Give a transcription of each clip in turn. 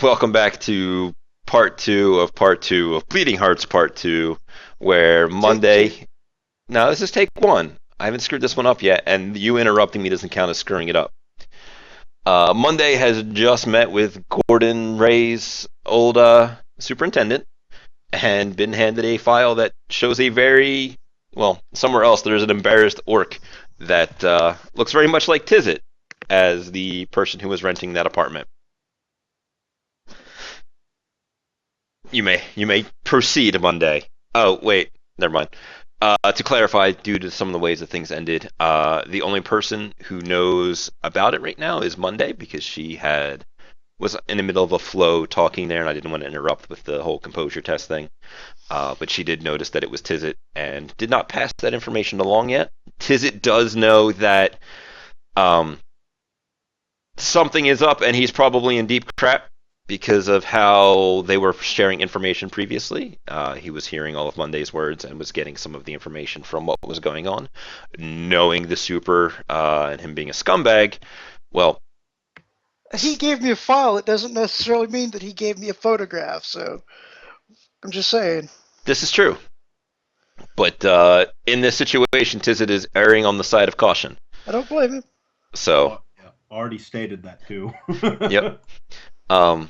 Welcome back to part two of Bleeding Hearts Part 2, where Take two. Monday. Now, this is take one. I haven't screwed this one up yet, and you interrupting me doesn't count as screwing it up. Monday has just met with Gordon Ray's old superintendent and been handed a file that shows a very, well, somewhere else there's an embarrassed orc that looks very much like Tizit as the person who was renting that apartment. You may proceed, Monday. Oh, wait, never mind. To clarify, due to some of the ways that things ended, the only person who knows about it right now is Monday because she was in the middle of a flow talking there, and I didn't want to interrupt with the whole composure test thing. But she did notice that it was Tizit and did not pass that information along yet. Tizit does know that um, something is up, and he's probably in deep crap because of how they were sharing information previously. He was hearing all of Monday's words and was getting some of the information from what was going on. Knowing the super and him being a scumbag, well, He gave me a file. It doesn't necessarily mean that he gave me a photograph. So I'm just saying. this is true. But in this situation, Tizit is erring on the side of caution. I don't blame him. So, Yeah, already stated that too. yep. Um,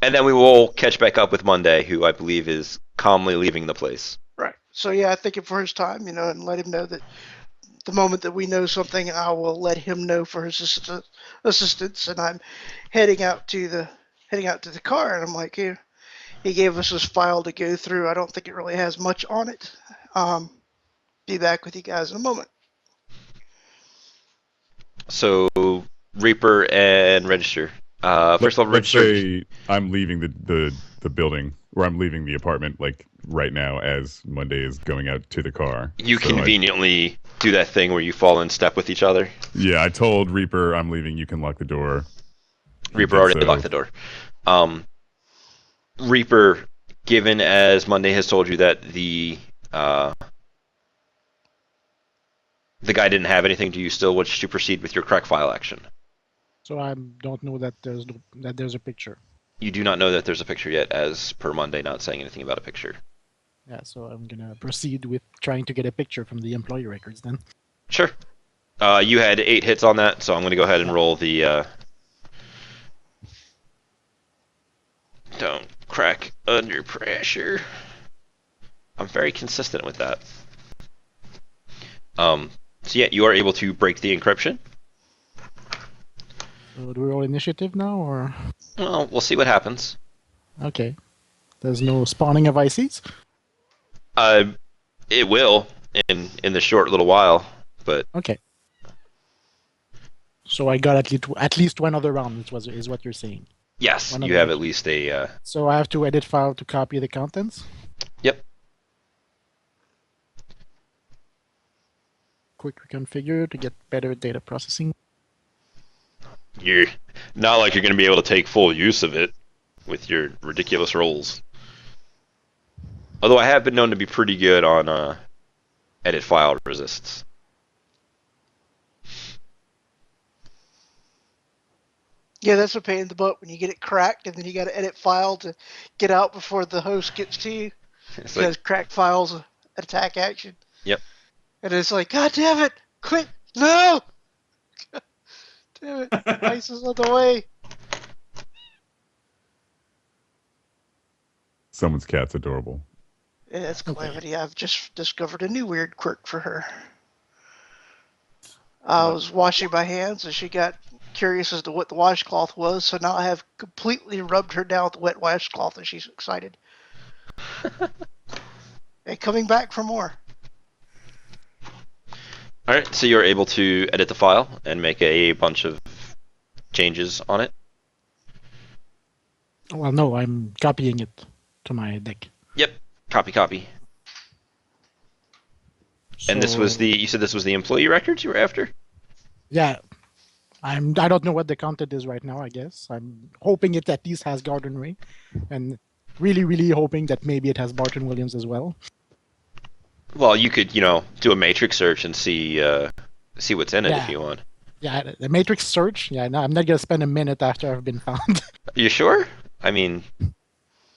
and then we will catch back up with Monday, who I believe is calmly leaving the place. Right. So yeah, I thank him for his time, and let him know that the moment that we know something, I will let him know for his assistance. And I'm heading out to the car, and I'm like, here, he gave us this file to go through. I don't think it really has much on it. Be back with you guys in a moment. So, Reaper and Register. First of all, Let's Register. say I'm leaving the building, or I'm leaving the apartment, like right now, as Monday is going out to the car. You So conveniently do that thing where you fall in step with each other. yeah, I told Reaper I'm leaving. You can lock the door. Reaper did already so. locked the door. Reaper, given as Monday has told you that the guy didn't have anything, do you still wish to proceed with your crack file action? So I don't know that there's a picture. You do not know that there's a picture yet, as per Monday not saying anything about a picture. Yeah, so I'm gonna proceed with trying to get a picture from the employee records then. Sure. You had 8 hits on that, so I'm going to go ahead and roll the... Don't crack under pressure. I'm very consistent with that. So yeah, you are able to break the encryption. So do we roll initiative now, or? Well, we'll see what happens. Okay. There's no spawning of ICs? It will in the short little while, but Okay. So I got at least one other round, is what you're saying. yes, One you other have round. at least a... So I have to edit file to copy the contents? Yep. Quick reconfigure to get better data processing. You're not like you're going to be able to take full use of it with your ridiculous rolls. Although I have been known to be pretty good on edit file resists. Yeah, that's a pain in the butt when you get it cracked, and then you got to edit file to get out before the host gets to you. It's Because like, cracked files an attack action. Yep. And it's like, God damn it! Quit! No! God damn it! Ice is on the way. Someone's cat's adorable. Yeah, that's Okay. Calamity. I've just discovered a new weird quirk for her. I was washing my hands, and she got curious as to what the washcloth was, so now I have completely rubbed her down with the wet washcloth, and she's excited. And coming back for more. alright, so you're able to edit the file and make a bunch of changes on it. Well, no, I'm copying it to my deck. Yep. Copy. And this was So, you said this was the employee records you were after? Yeah. I don't know what the content is right now, I guess. I'm hoping it at least has Gordon Ray. And really, really hoping that maybe it has Barton Williams as well. Well, you could, do a matrix search and see what's in it if Yeah. you want. Yeah, the Matrix search. Yeah, no, I'm not gonna spend a minute after I've been found. You sure? I mean,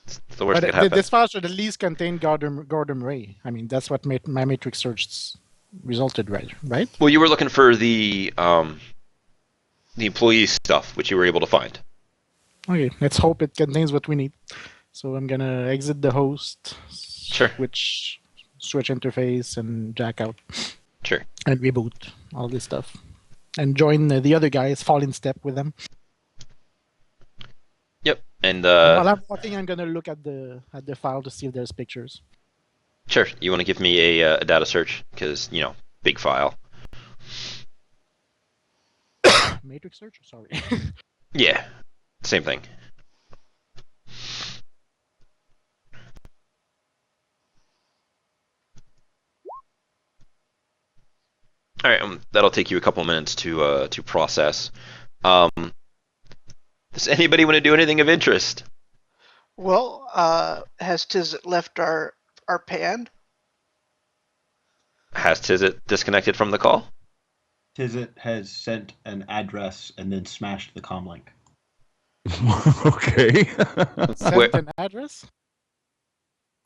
it's the worst that But could happen. this file should at least contain Gordon Ray. I mean, that's what my Matrix search resulted, right? Well, you were looking for the employee stuff, which you were able to find. Okay, let's hope it contains what we need. So I'm gonna exit the host, Sure. switch interface, and jack out Sure. and reboot all this stuff, and join the other guys. Fall in step with them. Yep. And And while I'm walking, I'm gonna look at the file to see if there's pictures. sure. You want to give me a data search because big file. Matrix search. Sorry. Yeah. Same thing. All right, that'll take you a couple minutes to process. Does anybody want to do anything of interest? Well, has Tizit left our pan? Has Tizit disconnected from the call? Tizit has sent an address and then smashed the comlink. Okay. Sent an address.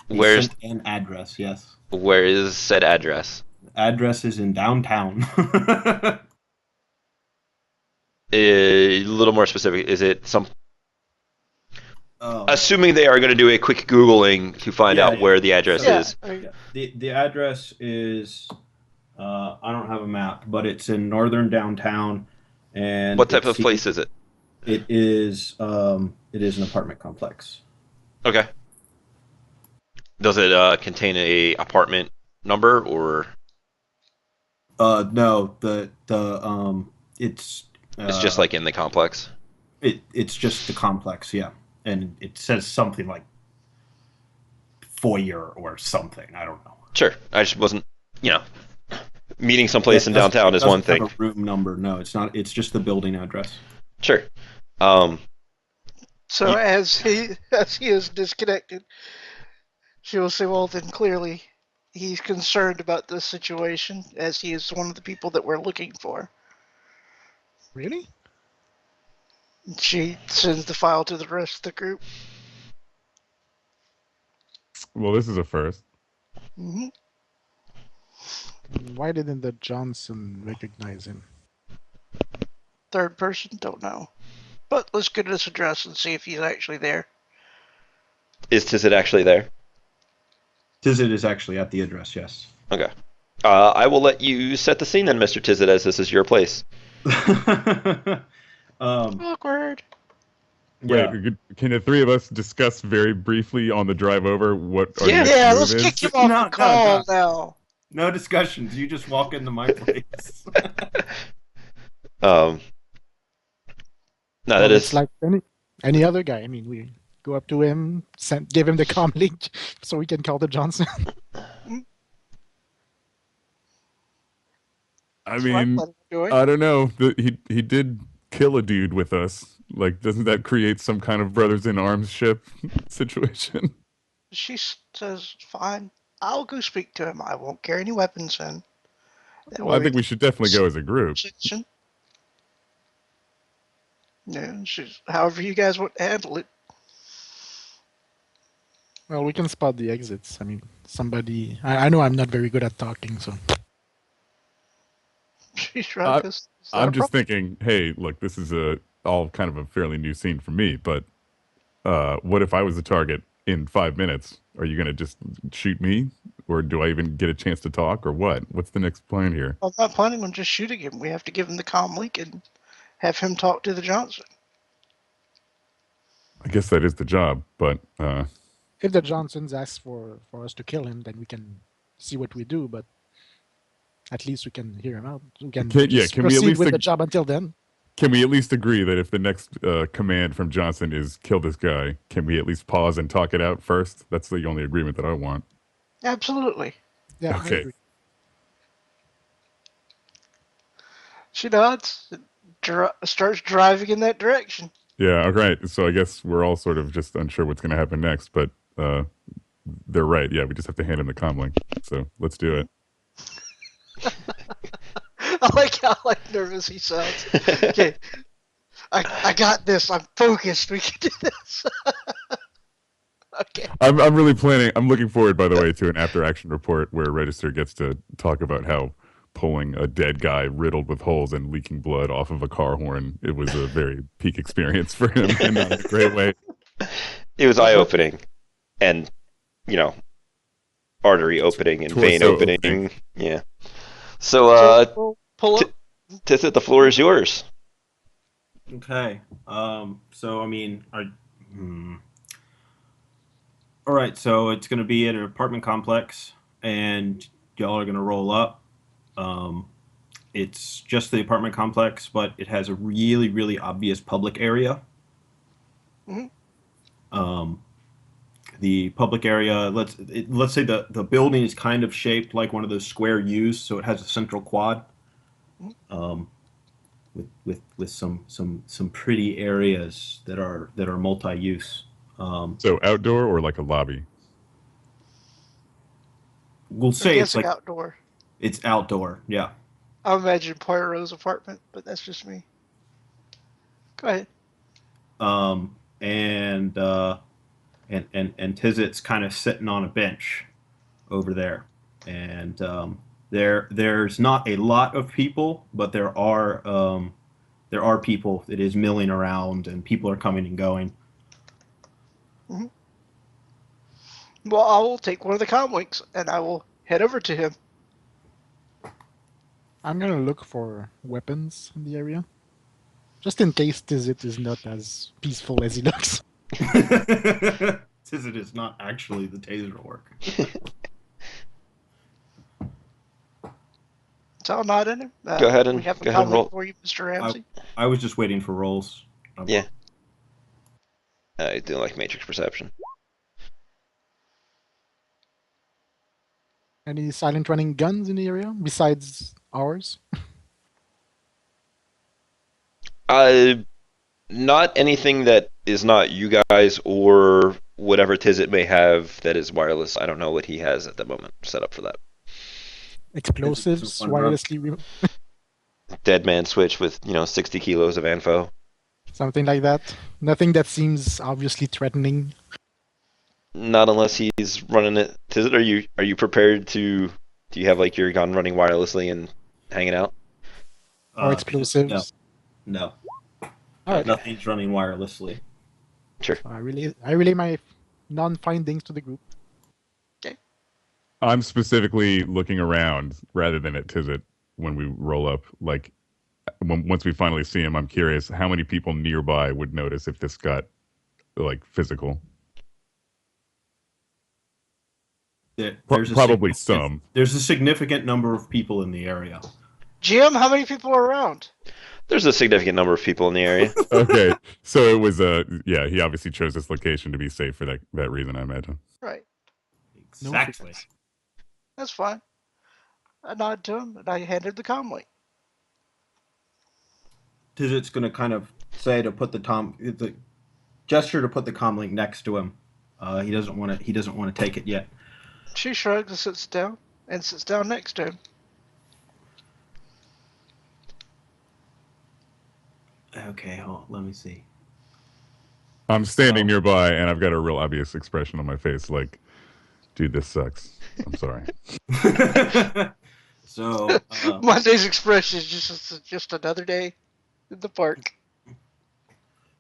He Where's sent an address? Yes. where is said address? Address is in downtown. A little more specific. Is it some? Oh. Assuming they are going to do a quick googling to find Yeah, out yeah. where the address Yeah. is. The address is I don't have a map, but it's in northern downtown. And What type of place is it? It is an apartment complex. Okay. Does it contain a apartment number or? No, it's It's just like in the complex. it's just the complex, yeah, and it says something like foyer or something. I don't know. Sure. I just wasn't, meeting someplace in It doesn't- downtown it is one doesn't thing. have a room number. No, it's not. It's just the building address. Sure. So as he is disconnected, she will say, "Well, then clearly he's concerned about this situation, as he is one of the people that we're looking for." Really? She sends the file to the rest of the group. Well, this is a first. Hmm. Why didn't the Johnson recognize him? Third person, don't know. But let's get this address and see if he's actually there. Is Tizit actually there? Tizit is actually at the address. Yes. Okay. I will let you set the scene then, Mr. Tizit, as this is your place. Awkward. Yeah. Wait, can the three of us discuss very briefly on the drive over what our Yeah. next Yeah, move let's is? kick him off No, the call no. now. No discussions. You just walk into my place. No, that Well, is it's like any other guy. I mean, we go up to him, give him the comm link so we can call the Johnson. I That's mean, what I'm doing. I don't know. He did kill a dude with us. Like, doesn't that create some kind of brothers in arms ship situation? She says, "Fine, I'll go speak to him. I won't carry any weapons in." That Well, I way think we should definitely go as a group. conversation. Yeah, however you guys want to handle it. Well, we can spot the exits. I mean, somebody. I know I'm not very good at talking, so. She's right. I'm just thinking, hey, look, this is all kind of a fairly new scene for me, but what if I was the target in 5 minutes? Are you going to just shoot me? Or do I even get a chance to talk, or what? What's the next plan here? I'm not planning on just shooting him. We have to give him the comm link and have him talk to the Johnson. I guess that is the job, but If the Johnsons ask for us to kill him, then we can see what we do. But at least we can hear him out. We can Can we just at proceed least with the job until then. can we at least agree that if the next command from Johnson is kill this guy, can we at least pause and talk it out first? That's the only agreement that I want. Absolutely. Yeah. I Okay. agree. She nods, starts driving in that direction. Yeah, all right. So I guess we're all sort of just unsure what's going to happen next, but they're right. Yeah, we just have to hand him the comm link. So let's do it. I like how nervous he sounds. Okay, I got this. I'm focused. We can do this. Okay. I'm really planning. I'm looking forward, by the way, to an after action report where Register gets to talk about how pulling a dead guy riddled with holes and leaking blood off of a car horn, it was a very peak experience for him, and not in a great way. It was eye opening, and you know, artery opening and vein Torso opening. opening. Yeah. So, So we'll pull T- up. Tizit, the floor is yours. Okay. So I mean, all right. So it's going to be at an apartment complex, and y'all are going to roll up. It's just the apartment complex, but it has a really, really obvious public area. Mhm. The public area, let's say the building is kind of shaped like one of those square U's, so it has a central quad. Um, with some pretty areas that are multi-use. So outdoor or like a lobby? We'll I'm say it's guessing like outdoor. it's outdoor. Yeah. I imagine Poirot's apartment, but that's just me. Go ahead. Um, and Tizit's kind of sitting on a bench over there, and there's not a lot of people, but there are people. It is milling around, and people are coming and going. Mhm. Well, I will take one of the comlinks and I will head over to him. I'm gonna look for weapons in the area, just in case Tizit is not as peaceful as he looks. Tizit is not actually the taser work. So I'll nod at him. Go ahead We and have a go ahead and comlink roll. for you, Mr. Ramsey. I was just waiting for rolls. Yeah. I do like matrix perception. Any silent running guns in the area besides ours? Uh, Not anything that is not you guys or whatever Tizit may have that is wireless. I don't know what he has at the moment set up for that. Explosives, One drug. wirelessly, Dead man switch with 60 kilos of info. something like that. Nothing that seems obviously threatening. Not unless he's running it. Tizit, are you prepared to? Do you have like your gun running wirelessly and hanging out? Or explosives. No. All right. Nothing's running wirelessly. Sure. I relay my non-findings to the group. I'm specifically looking around rather than at Tizit when we roll up. Like, once we finally see him, I'm curious how many people nearby would notice if this got like physical. Probably some. There's a significant number of people in the area. Jim, how many people are around? There's a significant number of people in the area. Okay, so it was yeah. He obviously chose this location to be safe for that reason, I imagine. Right. Exactly. That's fine. I nod to him and I handed the comlink. Tizit's going to kind of say to put the gesture to put the comlink next to him. He doesn't want to take it yet. She shrugs and sits down next to him. Okay, let me see. I'm standing nearby, and I've got a real obvious expression on my face, like, "Dude, this sucks. I'm sorry." So Monday's expression is just another day in the park.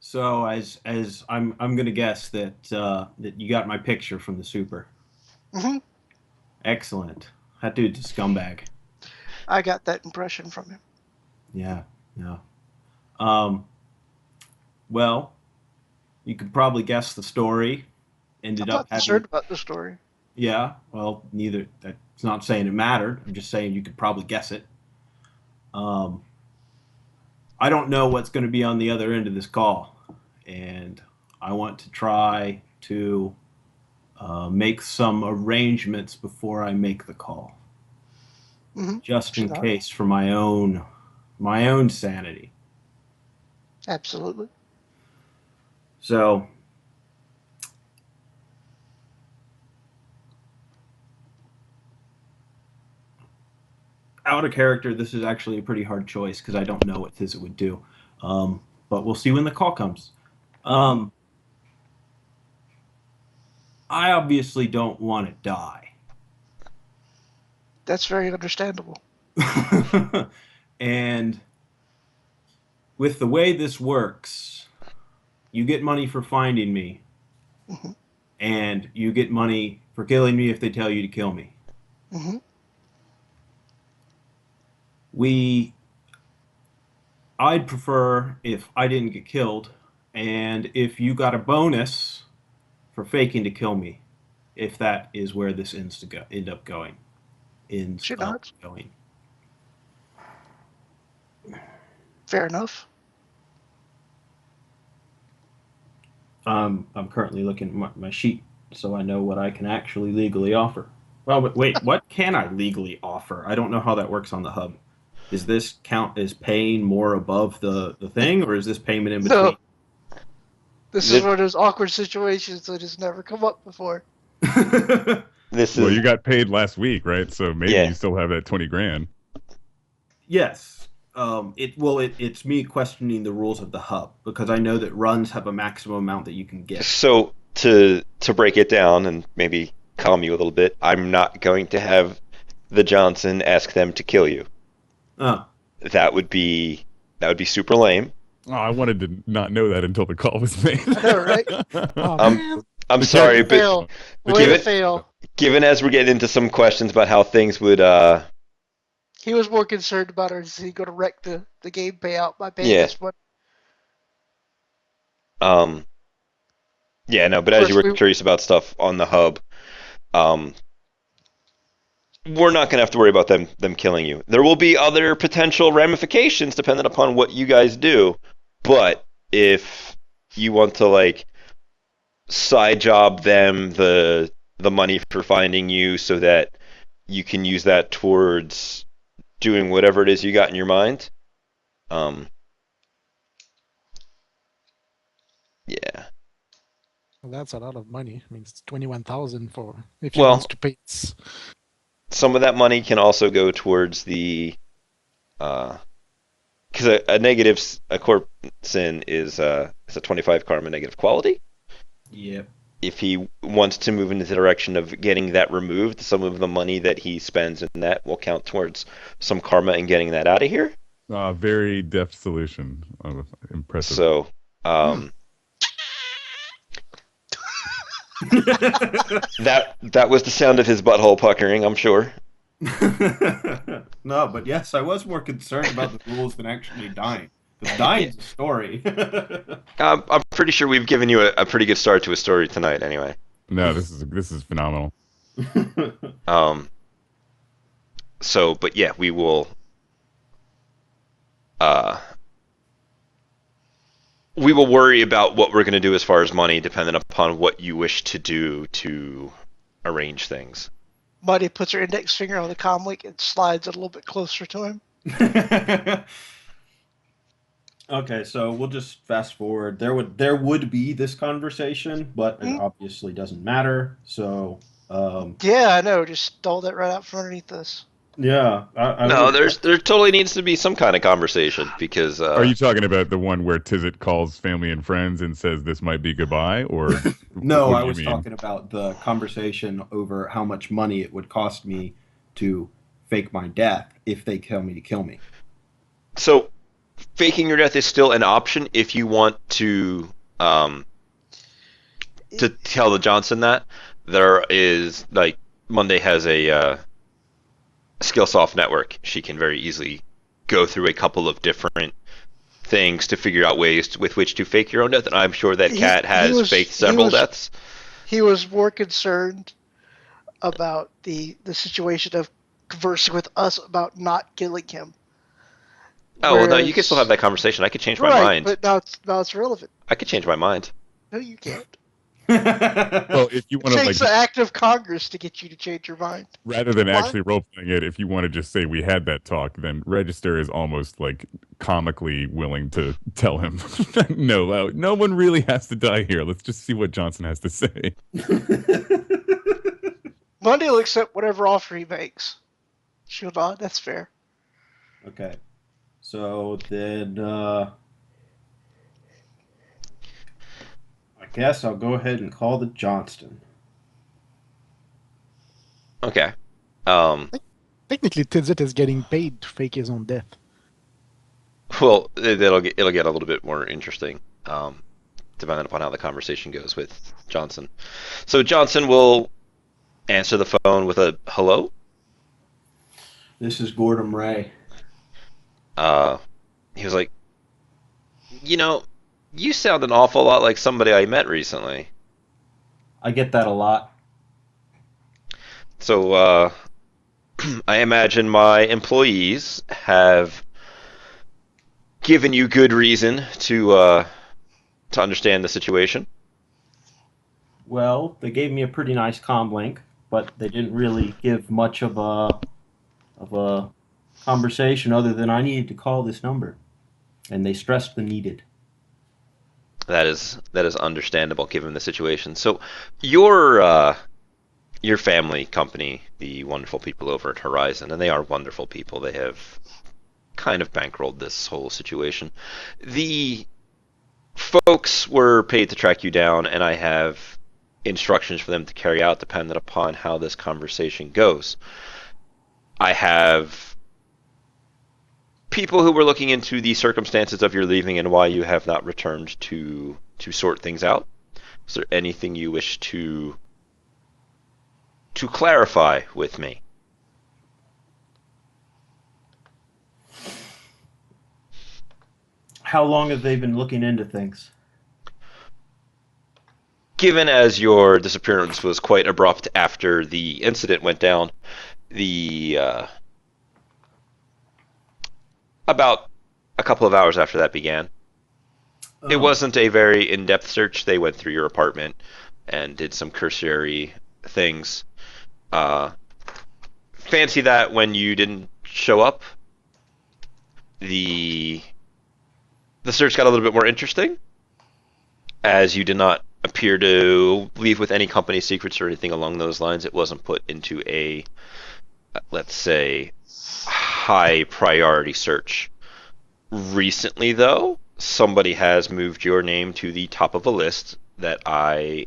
So as I'm gonna guess that that you got my picture from the super. Mm-hmm. Excellent. That dude's a scumbag. I got that impression from him. Yeah. Well, you could probably guess the story. I'm not concerned about the story. Yeah. Well, neither. That's not saying it mattered. I'm just saying you could probably guess it. I don't know what's going to be on the other end of this call, and I want to try to make some arrangements before I make the call, just in case for my own sanity. Absolutely. So, out of character, this is actually a pretty hard choice because I don't know what Tizzit would do. But we'll see when the call comes. I obviously don't want to die. That's very understandable. And with the way this works, you get money for finding me, Mm-hmm. and you get money for killing me if they tell you to kill me. Mm-hmm. I'd prefer if I didn't get killed, and if you got a bonus for faking to kill me, if that is where this end up going. Should not. Going. Fair enough. I'm currently looking at my sheet so I know what I can actually legally offer. Well, but wait, what can I legally offer? I don't know how that works on the hub. Is this count as paying more above the thing, or is this payment in between? No. This is one of those awkward situations that has never come up before. This Well, is you got paid last week, right? So maybe Yeah. you still have that 20 grand. Yes. It's me questioning the rules of the hub because I know that runs have a maximum amount that you can get. so to break it down and maybe calm you a little bit. I'm not going to have the Johnson ask them to kill you. Oh. That would be super lame. Oh, I wanted to not know that until the call was made. I know, right? Oh, Um, man. I'm The sorry, character but Fail. The Way to given- fail. given as we're getting into some questions about how things would He was more concerned about is he going to wreck the game payout by paying Yeah. this one. Yeah, no, but as you course, were curious about stuff on the hub, we're not going to have to worry about them killing you. There will be other potential ramifications depending upon what you guys do, but if you want to like side job them the money for finding you so that you can use that towards doing whatever it is you got in your mind, yeah. Well, that's a lot of money. I mean, it's 21,000 for if he Well- wants to pay. Some of that money can also go towards the because a corp sin is a 25 karma negative quality. Yep. If he wants to move in the direction of getting that removed, some of the money that he spends in that will count towards some karma and getting that out of here. Very deft solution. Impressive. So, that was the sound of his butthole puckering, I'm sure. No, but yes, I was more concerned about the rules than actually dying. Because dying's a story. I'm pretty sure we've given you a pretty good start to a story tonight, anyway. No, this is phenomenal. So, but yeah, we will. We will worry about what we're going to do as far as money, depending upon what you wish to do to arrange things. Buddy puts her index finger on the comm link and slides it a little bit closer to him. Okay, so we'll just fast forward. There would be this conversation, but it obviously doesn't matter. So Yeah, I know. Just stole that right out from underneath us. yeah, No, there totally needs to be some kind of conversation because. Are you talking about the one where Tizzit calls family and friends and says this might be goodbye, or No, what I do you was mean? talking about the conversation over how much money it would cost me to fake my death if they tell me to kill me. So, faking your death is still an option if you want to tell the Johnson that. There is like Monday has a Skillsoft network. She can very easily go through a couple of different things to figure out ways with which to fake your own death, and I'm sure that Kat has faked several deaths. He was more concerned about the situation of conversing with us about not killing him. Oh, well, no, you can still have that conversation. I could change my Right, mind. but now it's relevant. I could change my mind. No, you can't. Well, if you It want to takes like, an act of Congress to get you to change your mind. rather than What? actually role playing it, if you want to just say we had that talk, then Register is almost like comically willing to tell him, no, no one really has to die here. Let's just see what Johnson has to say. Monday will accept whatever offer he makes. She'll nod. That's fair. Okay. So then, I guess I'll go ahead and call the Johnston. Okay. Um, Technically, Tizit is getting paid to fake his own death. well, it'll get a little bit more interesting, depending upon how the conversation goes with Johnson. So Johnson will answer the phone with a hello. This is Gordon Ray. Uh, he was like, you know, you sound an awful lot like somebody I met recently. I get that a lot. So I imagine my employees have given you good reason to understand the situation. Well, they gave me a pretty nice comm link, but they didn't really give much of a conversation other than I needed to call this number, and they stressed the needed. That is understandable given the situation. So your family company, the wonderful people over at Horizon, and they are wonderful people. They have kind of bankrolled this whole situation. The folks were paid to track you down, and I have instructions for them to carry out dependent upon how this conversation goes. I have people who were looking into the circumstances of your leaving and why you have not returned to sort things out. Is there anything you wish to clarify with me? How long have they been looking into things? Given as your disappearance was quite abrupt after the incident went down, the about a couple of hours after that began, it Oh, wasn't a very in-depth search. They went through your apartment and did some cursory things. Uh, fancy that when you didn't show up, the the search got a little bit more interesting, as you did not appear to leave with any company secrets or anything along those lines. It wasn't put into a, let's say, high priority search. Recently, though, somebody has moved your name to the top of a list that I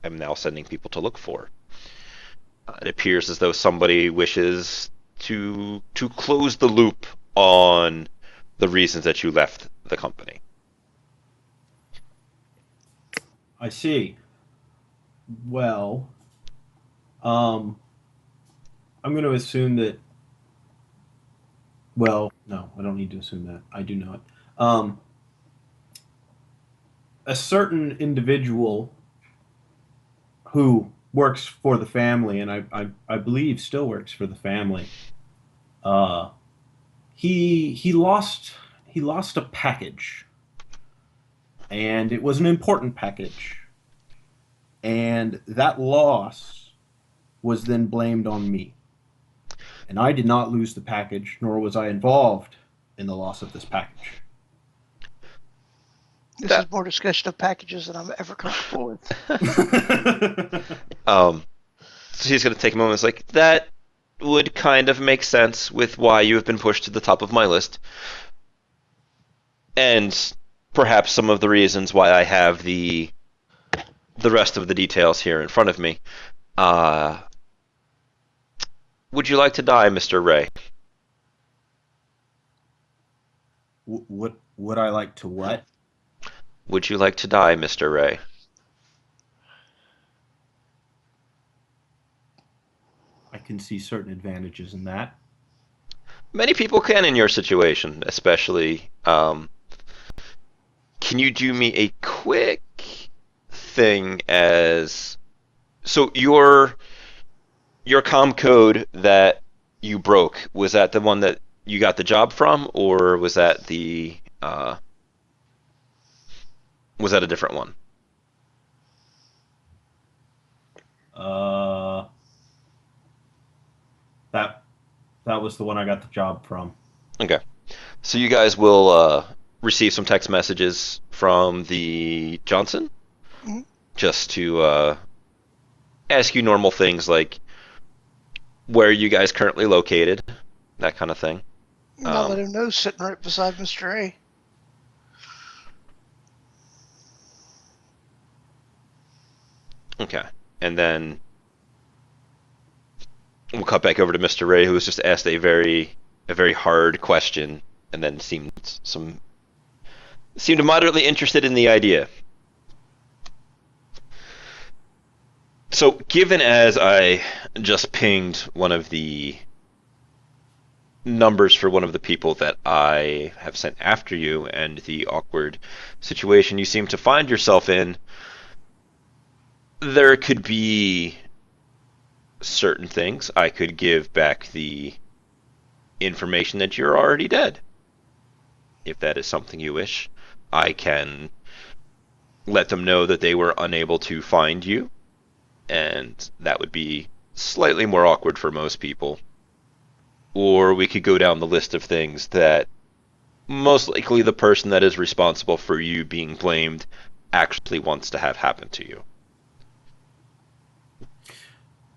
am now sending people to look for. It appears as though somebody wishes to close the loop on the reasons that you left the company. I see. Well, um, I'm going to assume that. Well, no, I don't need to assume that. I do know it. A certain individual who works for the family, and I believe still works for the family. Uh, he lost a package, and it was an important package, and that loss was then blamed on me. And I did not lose the package, nor was I involved in the loss of this package. This That is more discussion of packages than I'm ever comfortable with. um, so he's going to take a moment. It's like that would kind of make sense with why you have been pushed to the top of my list, and perhaps some of the reasons why I have the rest of the details here in front of me. Uh, would you like to die, Mr. Ray? What would I like to what? Would you like to die, Mr. Ray? I can see certain advantages in that. Many people can in your situation, especially. Can you do me a quick thing as so your comm code that you broke, was that the one that you got the job from, or was that a different one? Uh, that that was the one I got the job from. Okay. So you guys will receive some text messages from the Johnson Mhm. just to ask you normal things like where are you guys currently located, that kind of thing. I'll let him know, sitting right beside Mr. A. Okay. And then we'll cut back over to Mr. Ray, who was just asked a very hard question, and then seemed moderately interested in the idea. So, given as I just pinged one of the numbers for one of the people that I have sent after you, and the awkward situation you seem to find yourself in, there could be certain things. I could give back the information that you're already dead. If that is something you wish, I can let them know that they were unable to find you, and that would be slightly more awkward for most people. Or we could go down the list of things that most likely the person that is responsible for you being blamed actually wants to have happen to you.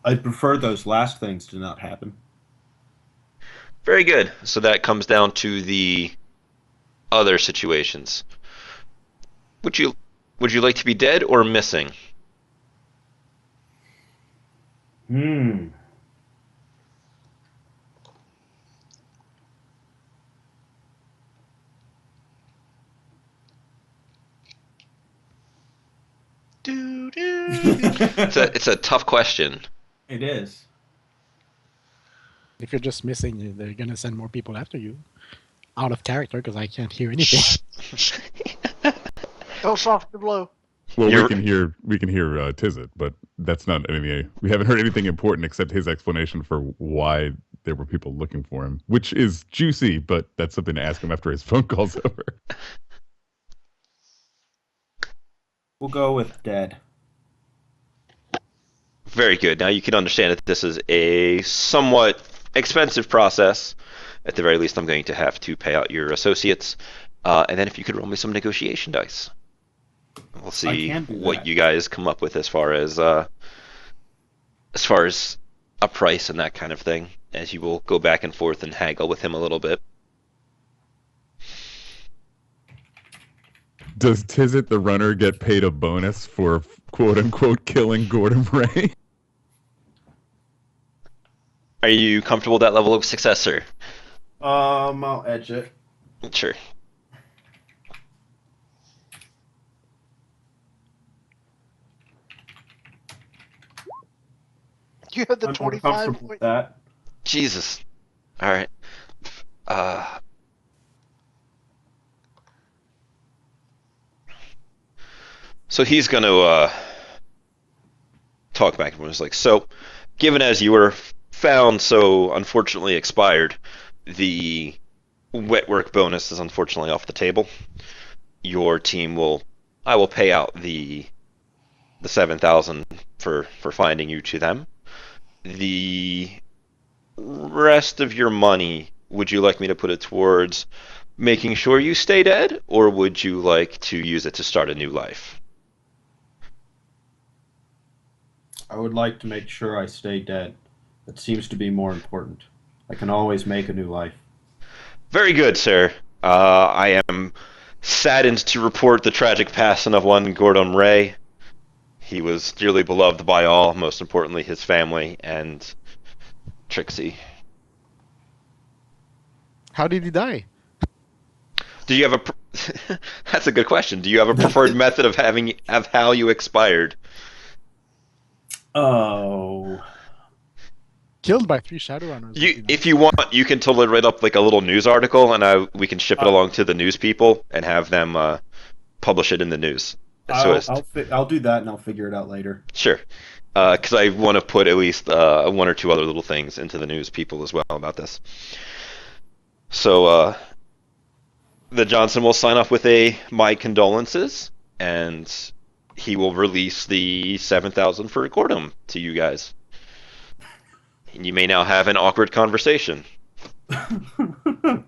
I'd prefer those last things to not happen. Very good. So that comes down to the other situations. Would you like to be dead or missing? It's a tough question. It is. If you're just missing, they're gonna send more people after you. Out of character, because I can't hear anything. Don't soften the blow. Well, we can hear Tizit, but that's not anything. We haven't heard anything important except his explanation for why there were people looking for him, which is juicy, but that's something to ask him after his phone call's over. We'll go with dead. Very good. Now you can understand that this is a somewhat expensive process. At the very least, I'm going to have to pay out your associates. And then if you could roll me some negotiation dice. We'll see what you guys come up with as far as a price and that kind of thing, as you will go back and forth and haggle with him a little bit. Does Tizit the runner get paid a bonus for quote-unquote killing Gordon Ray? Are you comfortable with that level of success, sir? I'll edge it. Sure. You had the I'm 25 comfortable point. with that. Jesus. All right. So he's going to talk back and was like, so, given as you were found so unfortunately expired, the wet work bonus is unfortunately off the table. Your team I will pay out the 7,000 for finding you to them. The rest of your money, would you like me to put it towards making sure you stay dead, or would you like to use it to start a new life? I would like to make sure I stay dead. That seems to be more important. I can always make a new life. Very good, sir. I am saddened to report the tragic passing of one Gordon Ray. He was dearly beloved by all, most importantly his family and Trixie. How did he die? Do you have That's a good question. Do you have a preferred method of how you expired? Oh. Killed by 3 Shadowrunners. If you want, you can totally write up like a little news article, and we can ship it along to the news people and have them publish it in the news. I'll do that, and I'll figure it out later. Sure, because I want to put at least 1 or 2 other little things into the news people as well about this. So the Johnson will sign off with my condolences, and he will release the 7,000 for Gordon to you guys. And you may now have an awkward conversation. Put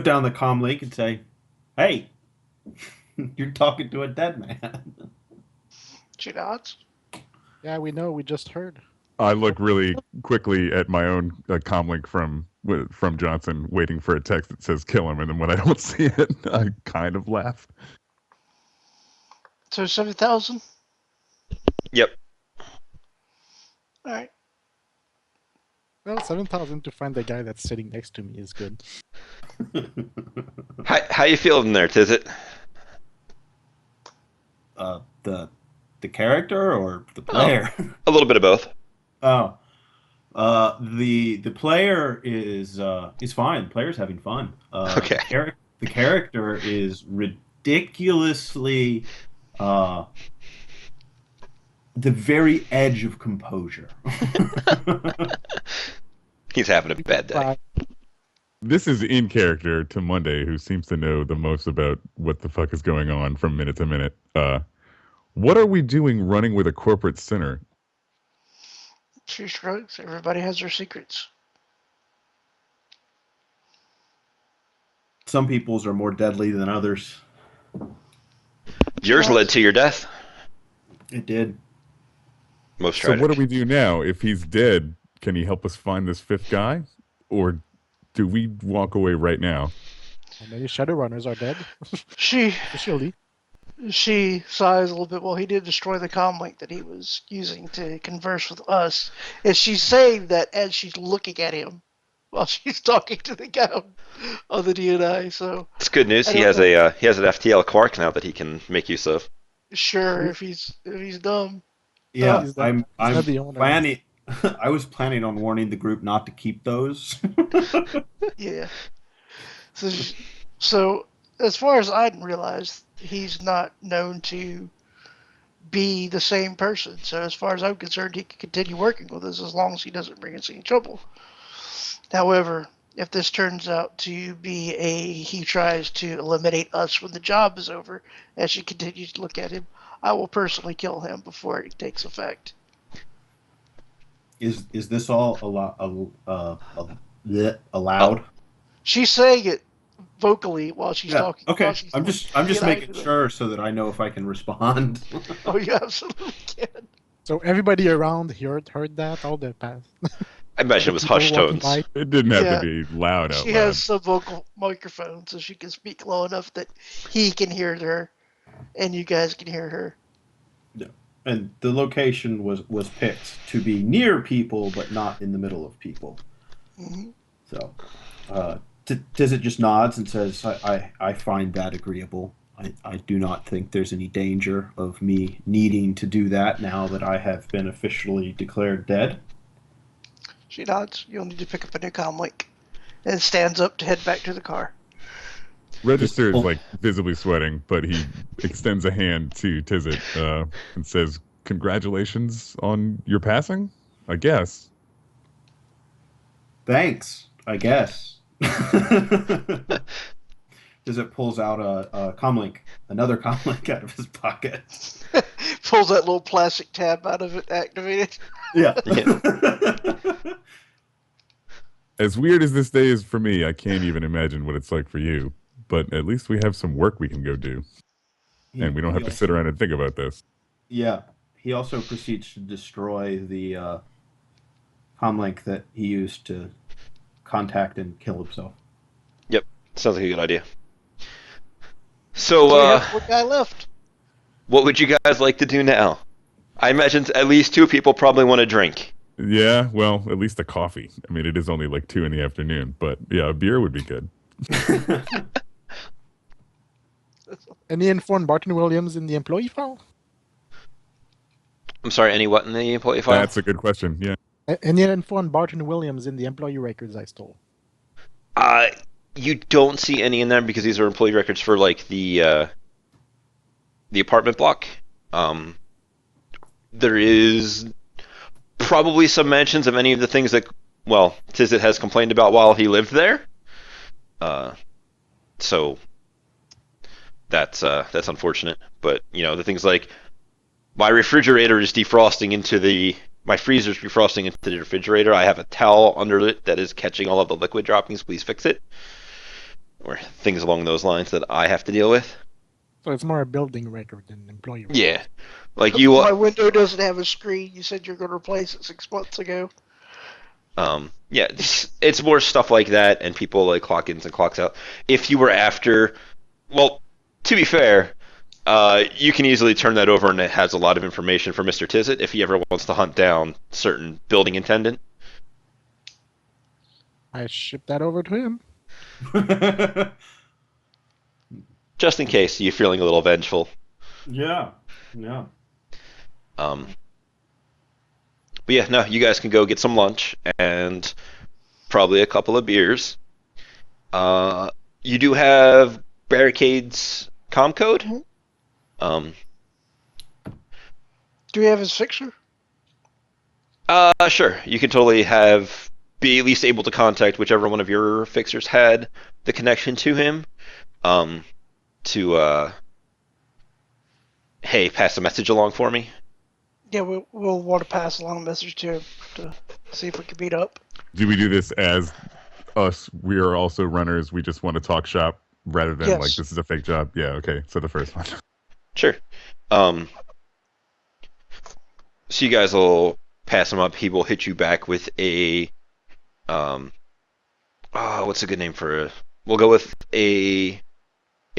down the comm link and say, "Hey, you're talking to a dead man." She nods. Yeah, we know. We just heard. I look really quickly at my own comlink from Johnson, waiting for a text that says "kill him," and then when I don't see it, I kind of laugh. So 7,000. Yep. All right. Well, 7,000 to find the guy that's sitting next to me is good. How you feeling there, Tizit? The character or the player? A little bit of both. Oh, the player is fine. The player's having fun. Okay. The character is ridiculously the very edge of composure. He's having a bad day. This is in character to Monday, who seems to know the most about what the fuck is going on from minute to minute. What are we doing running with a corporate sinner? She shrugs. Everybody has their secrets. Some people's are more deadly than others. Yours led to your death. It did. Most So tragic. what do we do now? If he's dead, can he help us find this fifth guy? Or do we walk away right now? How many Shadowrunners are dead? She Officially. sighs a little bit. Well, he did destroy the comlink that he was using to converse with us. And she's saying that as she's looking at him while she's talking to the guy on the DNI. So It's good news. I He don't has know. he has an FTL Quark now that he can make use of. Sure, if he's dumb. Yeah, He's not the owner. planning. I was planning on warning the group not to keep those. Yeah. So as far as I realized, he's not known to be the same person. So as far as I'm concerned, he can continue working with us as long as he doesn't bring us any trouble. However, if this turns out to be he tries to eliminate us when the job is over, as she continues to look at him, I will personally kill him before it takes effect. Is this all allowed? She's saying it vocally while she's talking. Okay. While she's I'm just DNI making to them. sure so that I know if I can respond. Oh, you absolutely can. So everybody around heard that, all the past. I imagine it was hushed People walking tones. by. It didn't have Yeah. to be loud out She loud. has some vocal microphone, so she can speak low enough that he can hear her, and you guys can hear her. And the location was picked to be near people, but not in the middle of people. Hmm. So, Tizit just nods and says, I find that agreeable. I do not think there's any danger of me needing to do that now that I have been officially declared dead. She nods. You'll need to pick up a new comlink, and stands up to head back to the car. Register is like visibly sweating, but he extends a hand to Tizit and says, "Congratulations on your passing, I guess." Thanks, I guess. Tizit pulls out a comlink, another comlink out of his pocket. Pulls that little plastic tab out of it, activated. Yeah. As weird as this day is for me, I can't even imagine what it's like for you. But at least we have some work we can go do, and we don't have to sit around and think about this. Yeah. He also proceeds to destroy the comlink that he used to contact and kill himself. Yep, sounds like a good idea. So, We have one guy left. what would you guys like to do now? I imagine at least two people probably want to drink. Yeah, well, at least a coffee. I mean, it is only like 2 p.m, but yeah, a beer would be good. Any informed Barton Williams in the employee file? I'm sorry, any what in the employee file? That's a good question. Yeah. Any informed Barton Williams in the employee records I stole? You don't see any in there because these are employee records for like the apartment block. There is probably some mentions of any of the things that, well, Tizit has complained about while he lived there. So that's unfortunate. But you know, the things like my refrigerator is defrosting my freezer's defrosting into the refrigerator. I have a towel under it that is catching all of the liquid droppings. Please fix it. Or things along those lines that I have to deal with. So it's more a building record than employee record. Yeah, like My window doesn't have a screen. You said you're going to replace it 6 months ago. Yeah, it's more stuff like that, and people like clock ins and clocks out. If you were after, well, to be fair, you can easily turn that over, and it has a lot of information for Mr. Tizzit if he ever wants to hunt down certain building attendant. I ship that over to him. Just in case you're feeling a little vengeful. Yeah. But yeah, no, you guys can go get some lunch and probably a couple of beers. You do have Barricade's comm code. Mhm. Do we have his fixture? Sure. You can totally be at least able to contact whichever one of your fixers had the connection to him. Hey, pass a message along for me. Yeah, we'll want to pass along a message to him to see if we can meet up. Do we do this as us? We are also runners. We just want to talk shop rather than Yes. like this is a fake job. Yeah. Okay. So the first one. Sure. So you guys will pass him up. He will hit you back with a what's a good name for a? We'll go with a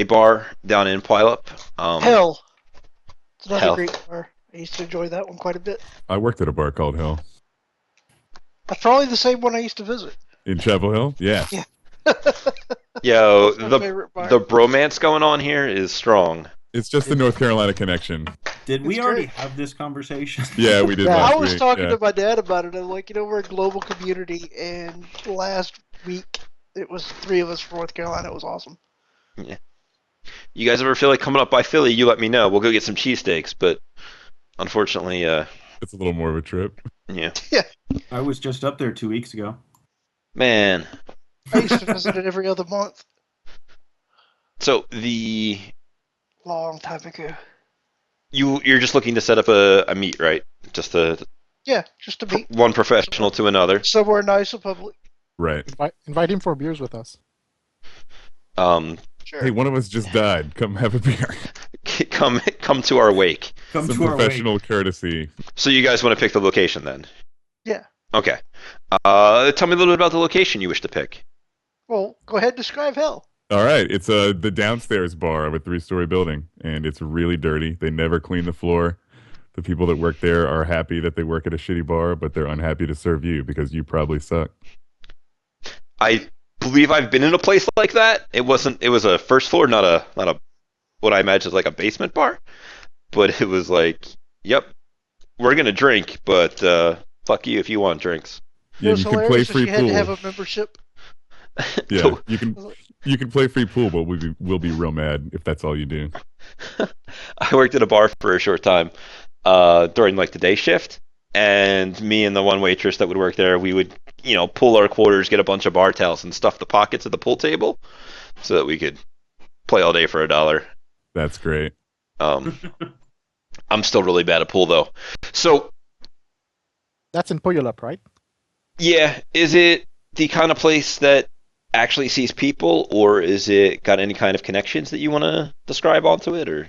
bar down in Puyallup. Hell. It's another Hell. great bar. I used to enjoy that one quite a bit. I worked at a bar called Hell That's probably the same one I used to visit. in Chapel Hill. Yeah. Yeah. Yo, That's my the favorite bar. bromance going on here is strong. It's just the North Carolina connection. Did we It's already great. have this conversation? Yeah, we did Yeah, last I was week. talking Yeah. to my dad about it. I'm like, we're a global community, and last week it was 3 of us from North Carolina. It was awesome. You guys ever feel like coming up by Philly? You let me know. We'll go get some cheesesteaks. But unfortunately, It's a little more of a trip. yeah, I was just up there 2 weeks ago. man. I used to visit it every other month. So Long time ago. you're just looking to set up a meet, right? Just Yeah, just to meet one professional to another. somewhere nice and public. Right. Invite him for beers with us. Sure. Hey, one of us just died. Come have a beer. Come to our wake. Come Some to our professional wake. courtesy. So you guys want to pick the location then? Yeah. Okay. Tell me a little bit about the location you wish to pick. Well, go ahead and describe hell. All right, it's the downstairs bar of a 3-story building, and it's really dirty. They never clean the floor. The people that work there are happy that they work at a shitty bar, but they're unhappy to serve you because you probably suck. I believe I've been in a place like that. It was a first floor, not a what I imagine is like a basement bar. But it was like, yep, we're gonna drink, but fuck you if you want drinks. It Yeah, was you can play hilarious that free you had to have pool. a membership. Yeah, you can play free pool, but we'll be real mad if that's all you do. I worked at a bar for a short time during like the day shift, and me and the one waitress that would work there, we would pull our quarters, get a bunch of bar towels, and stuff the pockets of the pool table so that we could play all day for $1. That's great. I'm still really bad at pool though. So That's in Puyallup, right? yeah, is it the kind of place that actually sees people, or is it got any kind of connections that you want to describe onto it, or?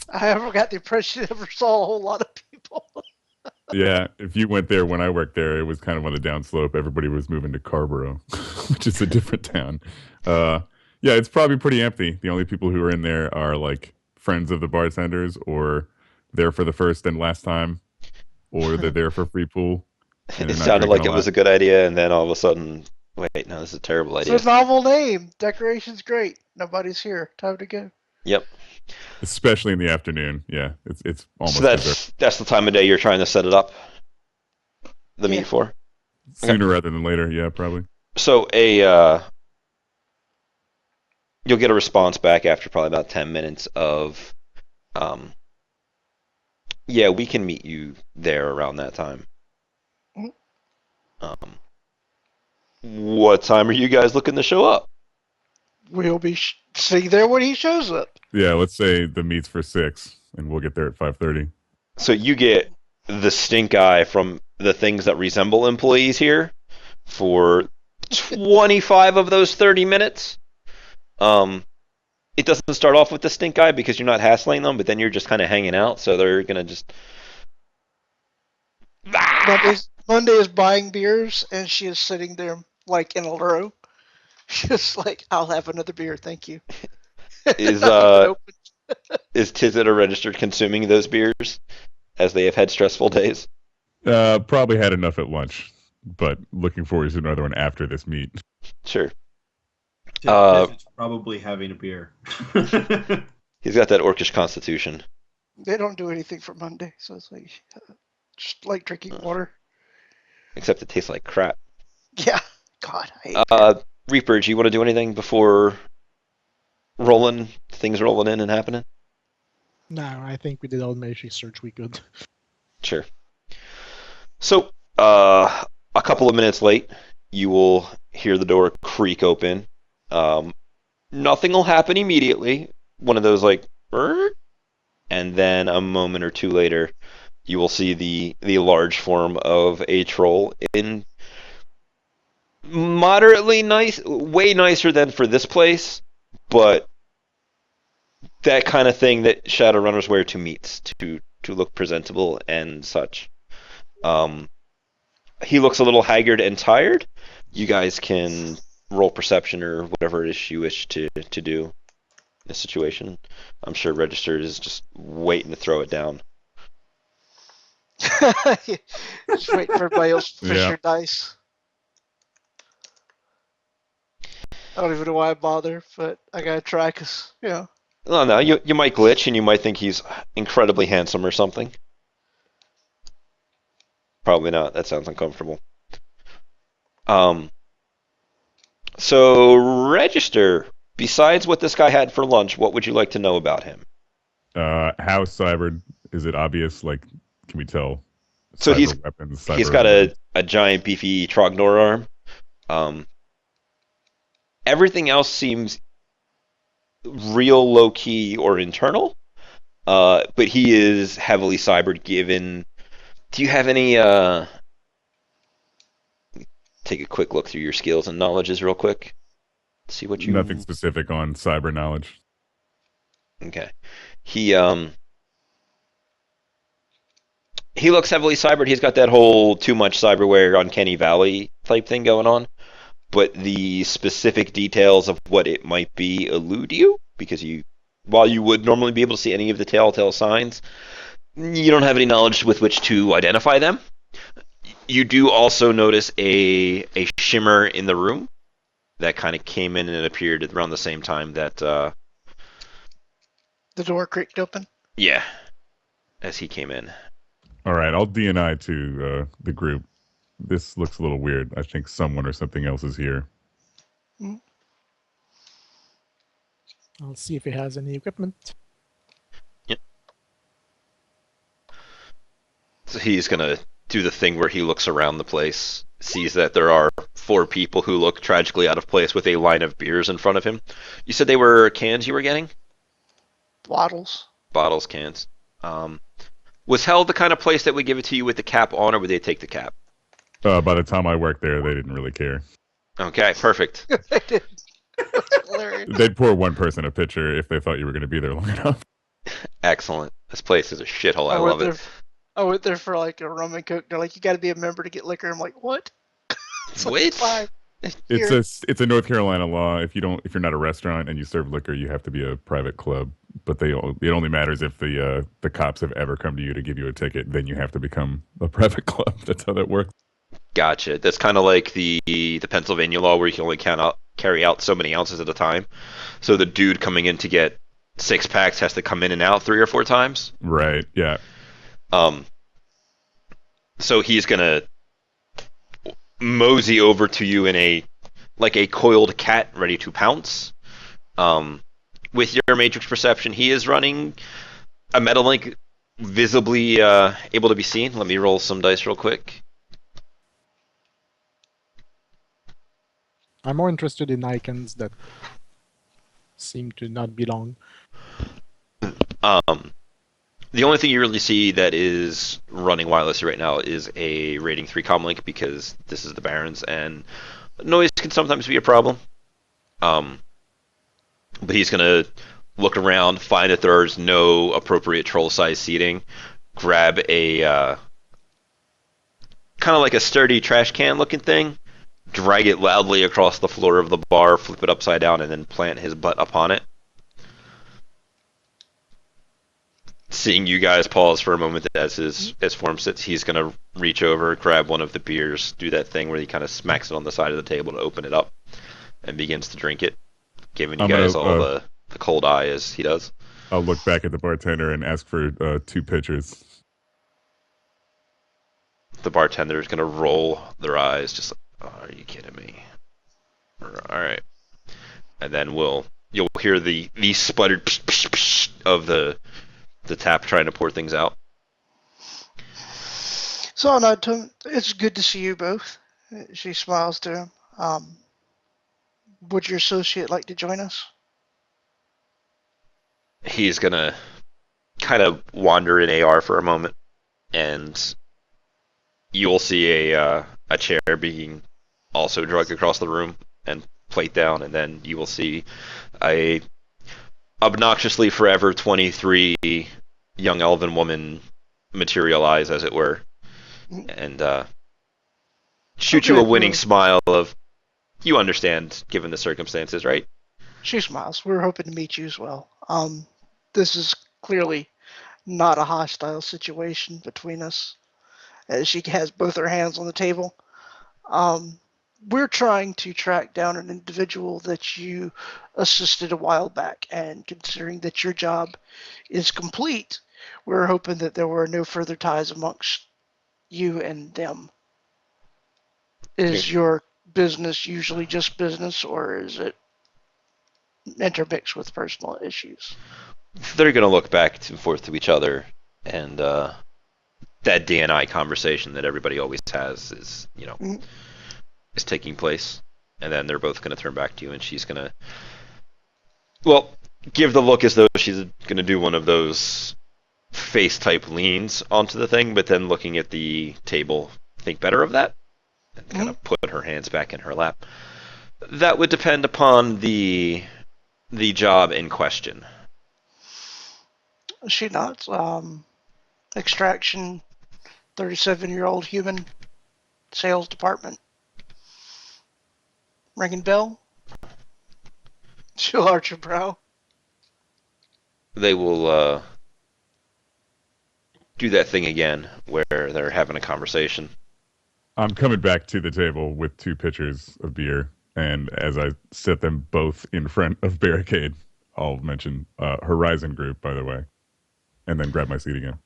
I never got the impression I ever saw a whole lot of people. Yeah, if you went there when I worked there, it was kind of on the downslope. Everybody was moving to Carborough, which is a different town. Yeah, it's probably pretty empty. The only people who are in there are like friends of the bartenders, or there for the first and last time, or they're there for free pool. And It they're not sounded like drinking it a was a lot. good idea, and then all of a sudden, wait, no, this is a terrible idea. It's a novel name. Decoration's great. Nobody's here. Time to go. Yep. Especially in the afternoon. Yeah, it's almost So desert. that's the time of day you're trying to set it up, the Yeah. meet for. Sooner rather than later. Yeah, probably. So you'll get a response back after probably about 10 minutes of, yeah, we can meet you there around that time. Mhm. What time are you guys looking to show up? We'll be sitting there when he shows up. Yeah, let's say the meet's for 6, and we'll get there at 5:30. So you get the stink eye from the things that resemble employees here for 25 of those 30 minutes. it doesn't start off with the stink eye because you're not hassling them, but then you're just kind of hanging out, so they're gonna just. Monday is buying beers, and she is sitting there like in a row, just like, I'll have another beer, thank you. Is Not even open. is Tizit a registered consuming those beers as they have had stressful days? Probably had enough at lunch, but looking forward to another one after this meet. Sure. Tiz's probably having a beer. He's got that orcish constitution. They don't do anything for Monday, so it's like just like drinking water. Except it tastes like crap. Yeah. God, I hate beer. Reaper, do you want to do anything before things rolling in and happening? No, I think we did all the research we could. Sure. So, a couple of minutes late, you will hear the door creak open. Nothing will happen immediately. One of those like, "Brrr," and then a moment or two later, you will see the large form of a troll in moderately nice, way nicer than for this place, but that kind of thing that Shadowrunners wear to meets to look presentable and such. He looks a little haggard and tired. You guys can roll perception or whatever it is you wish to do in this situation. I'm sure Registered is just waiting to throw it down. Just wait for everybody else to fish Yeah. your dice. I don't even know why I bother, but I gotta try because, Oh, no, you might glitch and you might think he's incredibly handsome or something. Probably not. That sounds uncomfortable. So Register, besides what this guy had for lunch, what would you like to know about him? How cybered? Is it obvious? Like, can we tell? So Cyber weapons. he's cyber got weapons? a giant beefy Trognor arm. Everything else seems real low key or internal. But he is heavily cybered given. Do you have any take a quick look through your skills and knowledges real quick? See what you Nothing specific on cyber knowledge. Okay. He looks heavily cybered. He's got that whole too much cyberware uncanny valley type thing going on. But the specific details of what it might be elude you because while you would normally be able to see any of the telltale signs, you don't have any knowledge with which to identify them. You do also notice a shimmer in the room that kind of came in and appeared around the same time that the door creaked open. yeah, as he came in. All right, I'll DNI to the group. This looks a little weird. I think someone or something else is here. I'll see if he has any equipment. Yep. So he's gonna do the thing where he looks around the place, sees that there are 4 people who look tragically out of place with a line of beers in front of him. You said they were cans you were getting? Bottles. Bottles, cans. Was Hell the kind of place that would give it to you with the cap on, or would they take the cap? By the time I worked there, they didn't really care. Okay, perfect. That's hilarious. They'd pour one person a pitcher if they thought you were going to be there long enough. Excellent. This place is a shithole. I went love it. I went there for like a rum and coke. They're like, you got to be a member to get liquor. I'm like, what? It's like, What? fine. It's a North Carolina law. If you're not a restaurant and you serve liquor, you have to be a private club. But it only matters if the cops have ever come to you to give you a ticket. Then you have to become a private club. That's how that works. Gotcha. That's kind of like the Pennsylvania law where you can only carry out so many ounces at a time. So the dude coming in to get 6 packs has to come in and out 3 or 4 times. Right. Yeah. So he's gonna mosey over to you in a coiled cat ready to pounce. With your matrix perception, he is running a Metalink visibly able to be seen. Let me roll some dice real quick. I'm more interested in icons that seem to not belong. The only thing you really see that is running wirelessly right now is a rating 3 comlink because this is the Barrens and noise can sometimes be a problem. but he's gonna look around, find that there's no appropriate troll-sized seating, grab a kind of like a sturdy trash can looking thing, drag it loudly across the floor of the bar, flip it upside down, and then plant his butt upon it. Seeing you guys pause for a moment as his form sits, he's gonna reach over, grab one of the beers, do that thing where he kind of smacks it on the side of the table to open it up, and begins to drink it, giving you I'm guys gonna all the cold eye as he does. I'll look back at the bartender and ask for 2 pitchers. The bartender is gonna roll their eyes, just like, oh, are you kidding me? All right, and then you'll hear the sputtered psh, psh, psh of the tap trying to pour things out. So I nod to him. It's good to see you both. She smiles to him. Would your associate like to join us? He's gonna kind of wander in AR for a moment, and you will see a chair being also dragged across the room and plate down, and then you will see a obnoxiously forever 23 young elven woman materialize, as it were, and shoot you a winning smile of, you understand, given the circumstances, right? She smiles. We're hoping to meet you as well. This is clearly not a hostile situation between us, as she has both her hands on the table. We're trying to track down an individual that you assisted a while back, and considering that your job is complete, we're hoping that there were no further ties amongst you and them. Is your business usually just business, or is it intermixed with personal issues? They're going to look back and forth to each other, and that DNI conversation that everybody always has is, is taking place. And then they're both going to turn back to you, and she's going to, give the look as though she's going to do one of those face-type leans onto the thing, but then looking at the table, think better of that, and kind of put her hands back in her lap. That would depend upon the job in question. She nods. Extraction, 37-year-old human, sales department. Ringing bell? She'll arch her brow. They will do that thing again where they're having a conversation. I'm coming back to the table with 2 pitchers of beer, and as I set them both in front of Barricade, I'll mention Horizon Group, by the way, and then grab my seat again.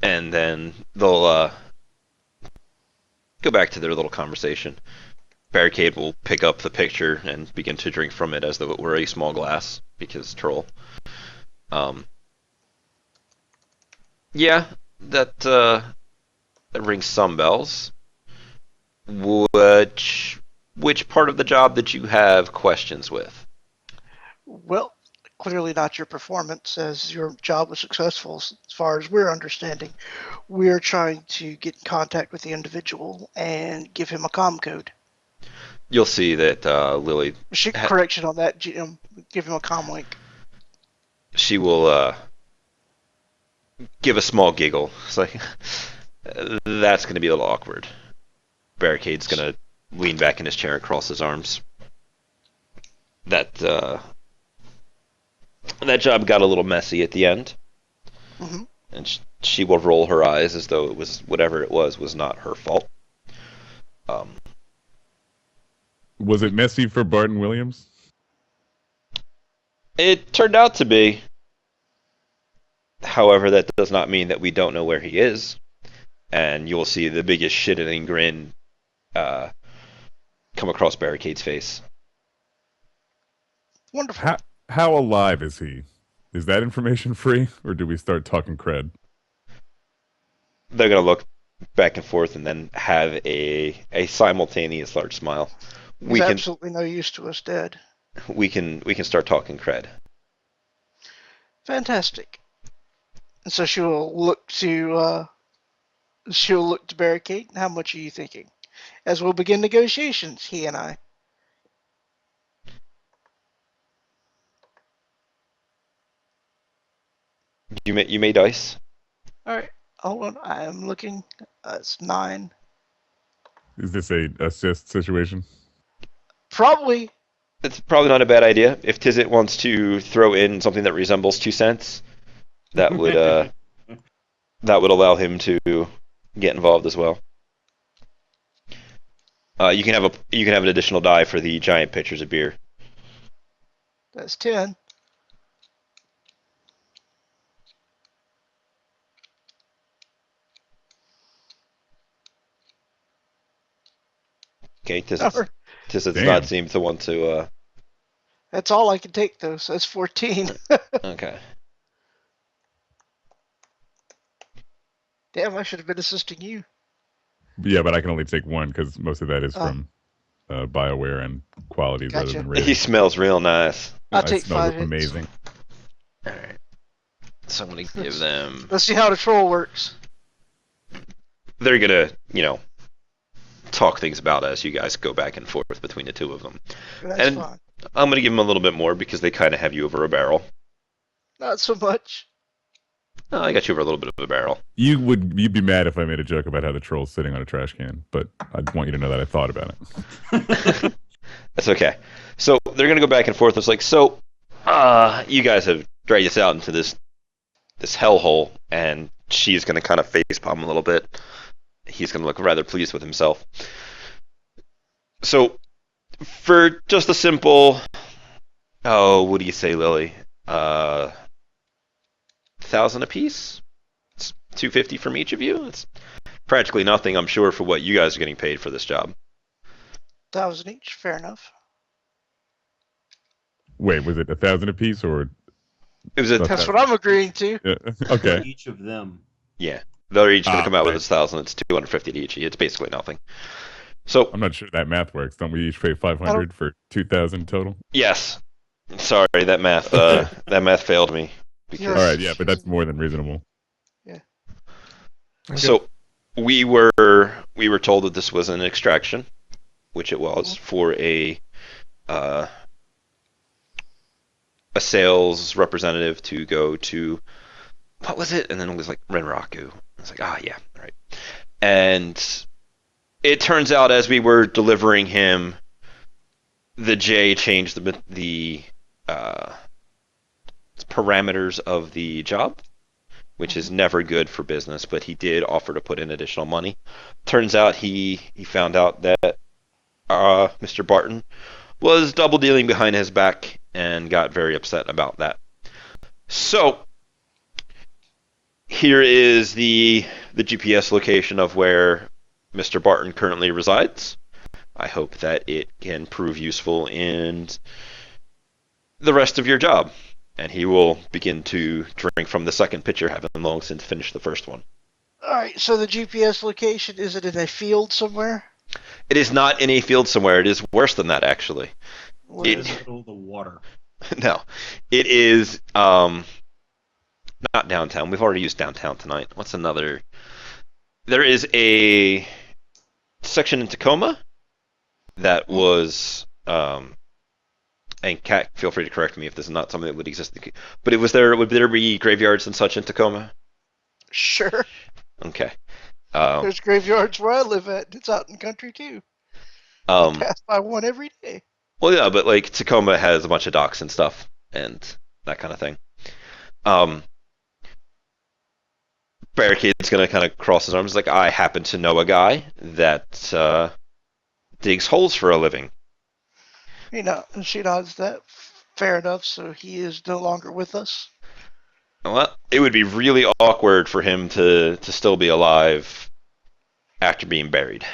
And then they'll go back to their little conversation. Barricade will pick up the picture and begin to drink from it as though it were a small glass, because troll. Yeah, that rings some bells. Which part of the job did you have questions with? Well, clearly not your performance, as your job was successful as far as we're understanding. We're trying to get in contact with the individual and give him a comm code. You'll see that Lily... Correction on that, Jim. Give him a comm link. She will give a small giggle. It's like, that's going to be a little awkward. Barricade's going to lean back in his chair and cross his arms. That job got a little messy at the end. Mm-hmm. And she will roll her eyes as though it was, whatever it was not her fault. Was it messy for Barton Williams? It turned out to be. However, that does not mean that we don't know where he is. And you'll see the biggest shit-eating grin come across Barricade's face. Wonderful. How alive is he? Is that information free, or do we start talking cred? They're going to look back and forth and then have a simultaneous large smile. He's absolutely no use to us dead. We can start talking cred. Fantastic. And so she'll look to Barricade. How much are you thinking? As we'll begin negotiations, he and I. You may dice. All right, hold on. I am looking. It's 9. Is this a assist situation? Probably. It's probably not a bad idea. If Tizit wants to throw in something that resembles 2 cents, that would allow him to get involved as well. You can have an additional die for the giant pitchers of beer. That's 10. Okay, Number. Tizit's Damn. not seem to want to. That's all I can take though. So that's 14. Okay. Damn, I should have been assisting you. Yeah, but I can only take one because most of that is Oh. from Bioware and qualities rather Gotcha. than He ratings. smells real nice. I'll I take smell 5 hits. amazing. All right. So I'm gonna give them. Let's see how the troll works. They're gonna, talk things about as you guys go back and forth between the two of them. That's And- fine. I'm gonna give them a little bit more because they kind of have you over a barrel. Not so much. Oh, I got you over a little bit of a barrel. You'd be mad if I made a joke about how the troll's sitting on a trash can, but I'd want you to know that I thought about it. That's okay. So they're gonna go back and forth. It's like, you guys have dragged us out into this hellhole, and she's gonna kind of facepalm a little bit. He's gonna look rather pleased with himself. So, for just a simple, what do you say, Lily? 1,000 apiece. It's 250 from each of you. It's practically nothing, I'm sure, for what you guys are getting paid for this job. 1,000 each. Fair enough. Wait, was it 1,000 apiece or? It was a Okay. That's what I'm agreeing to. Yeah, okay. Each of them. yeah. They're each gonna come out with right. 1,000. It's 250 to each. It's basically nothing. So I'm not sure that math works. Don't we each pay 500 for 2,000 total? yes. Sorry, that math failed me. You're All Because right, yeah, but that's more than reasonable. so we were told that this was an extraction, which it was for a sales representative to go to, what was it? And then it was like Renraku. I was like, yeah, right. And it turns out as we were delivering him, the J changed the parameters of the job, which is never good for business, but he did offer to put in additional money. Turns out he found out that Mr. Barton was double dealing behind his back and got very upset about that. So here is the GPS location of where Mr. Barton currently resides. I hope that it can prove useful in the rest of your job. And he will begin to drink from the second pitcher, having long since finished the first one. All right. So the GPS location, is it in a field somewhere? It is not in a field somewhere. It is worse than that, actually. Where In is the it? middle of the water. No, it is not downtown. We've already used downtown tonight. What's another? There is a section in Tacoma that was, and Kat, feel free to correct me if this is not something that would exist. But it was there. Would there be graveyards and such in Tacoma? Sure. Okay. There's graveyards where I live at. It's out in the country too. Pass by one every day. Well, yeah, but like Tacoma has a bunch of docks and stuff and that kind of thing. Barricade's gonna kind of cross his arms like, I happen to know a guy that digs holes for a living. You know, and she nods that. Fair enough. So he is no longer with us. Well, it would be really awkward for him to still be alive after being buried.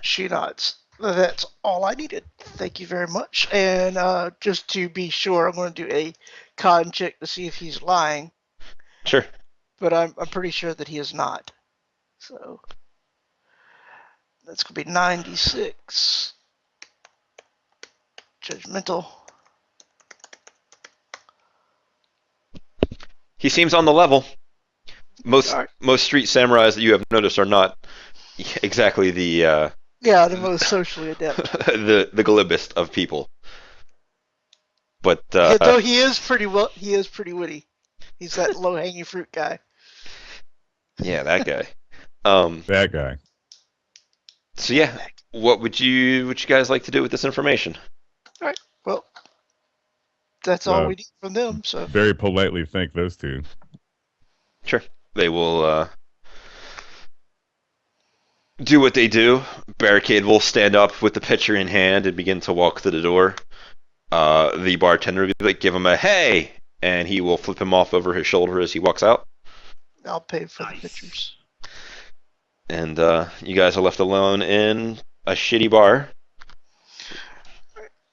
She nods. That's all I needed. Thank you very much. And just to be sure, I'm going to do a con check to see if he's lying. Sure. But I'm pretty sure that he is not. So that's going to be 96. Judgmental. He seems on the level. Most All right. most street samurais that you have noticed are not exactly the Yeah, the most socially adept. the glibest of people. But Though he is pretty witty. He's that low-hanging fruit guy. Yeah, that guy. That guy. So yeah, what would you guys like to do with this information? All right. Well, that's all Uh, we need from them. So Very politely thank those two. Sure. They will do what they do. Barricade will stand up with the pitcher in hand and begin to walk to the door. The bartender will be like, give him a hey, and he will flip him off over his shoulder as he walks out. I'll pay for Nice. the pictures. And you guys are left alone in a shitty bar.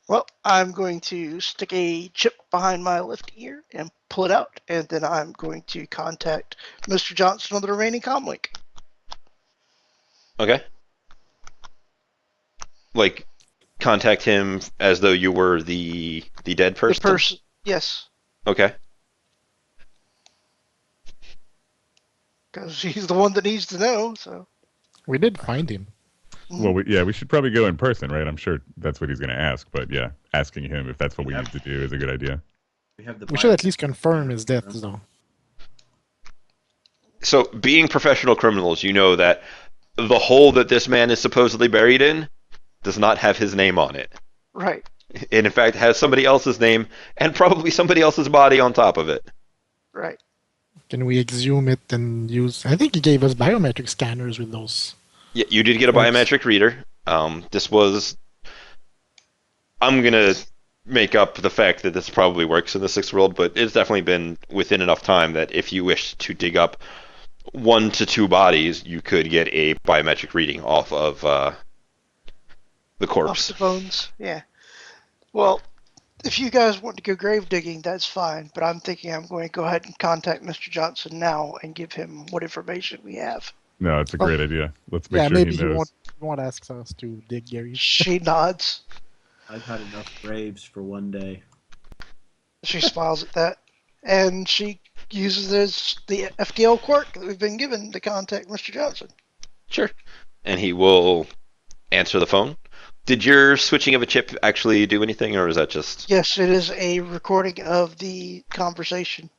Well, I'm going to stick a chip behind my left ear and pull it out, and then I'm going to contact Mr. Johnson on the remaining comlink. Okay. Like, contact him as though you were the dead person. The person, yes, Okay. because he's the one that needs to know. So We did find him. Well, we should probably go in person, right? I'm sure that's what he's going to ask. But yeah, asking him if that's what we Yep. need to do is a good idea. We have the We should at least confirm his death, though. So, being professional criminals, you know that the hole that this man is supposedly buried in does not have his name on it. right, It, in fact, has somebody else's name and probably somebody else's body on top of it. right. Can we exhume it and use? I think he gave us biometric scanners with those. Yeah, you did get a Thanks. biometric reader. This was. I'm gonna make up the fact that this probably works in the sixth world, but it's definitely been within enough time that if you wish to dig up 1 to 2 bodies, you could get a biometric reading off of the Off corpse. the bones. Yeah. Well, if you guys want to go grave digging, that's fine. But I'm thinking I'm going to go ahead and contact Mr. Johnson now and give him what information we have. No, it's a great idea. Let's make Yeah, sure maybe he he knows. won't ask us to dig Gary. She nods. I've had enough graves for one day. She smiles at that, and she uses the FDL quirk that we've been given to contact Mr. Johnson. Sure. And he will answer the phone. Did your switching of a chip actually do anything, or is that just... Yes, it is a recording of the conversation,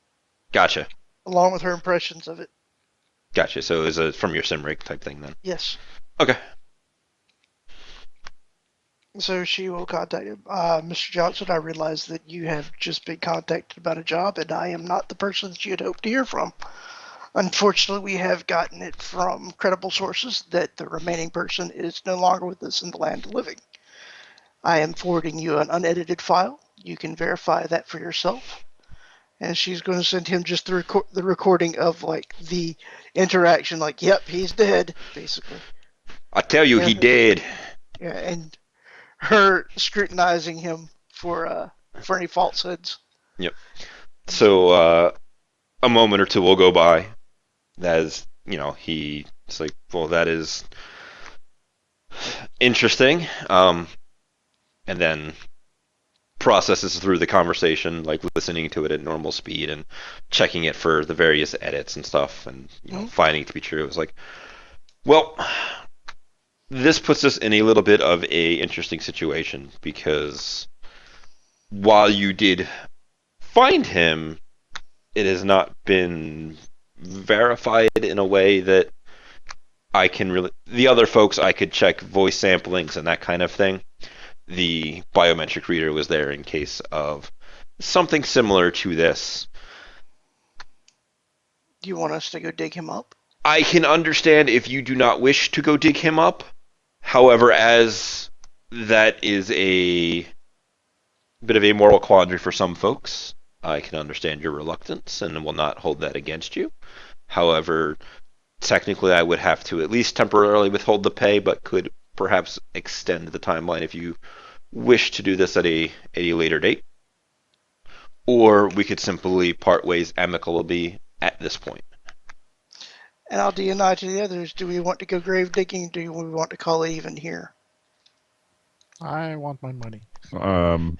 Gotcha. along with her impressions of it. Gotcha. So is it from your sim rig type thing then? Yes. Okay. So she will contact him. Mr. Johnson, I realize that you have just been contacted about a job, and I am not the person that you had hoped to hear from. Unfortunately, we have gotten it from credible sources that the remaining person is no longer with us in the land of living. I am forwarding you an unedited file. You can verify that for yourself. And she's going to send him just the recording of, like, the interaction, like, yep, he's dead, basically. I tell you, he did. Yeah, and her scrutinizing him for any falsehoods. So a moment or two will go by as, he's like, well, that is interesting. And then processes through the conversation, like listening to it at normal speed and checking it for the various edits and stuff, and finding it to be true. It was like, well, this puts us in a little bit of a interesting situation, because while you did find him, it has not been verified in a way that I can really... The other folks, I could check voice samplings and that kind of thing. The biometric reader was there in case of something similar to this. Do you want us to go dig him up? I can understand if you do not wish to go dig him up. However, as that is a bit of a moral quandary for some folks, I can understand your reluctance and will not hold that against you. However, technically I would have to at least temporarily withhold the pay, but could perhaps extend the timeline if you wish to do this at a later date. Or we could simply part ways amicably at this point. And I'll deny to the others, do we want to go grave digging? Do we want to call it even here? I want my money.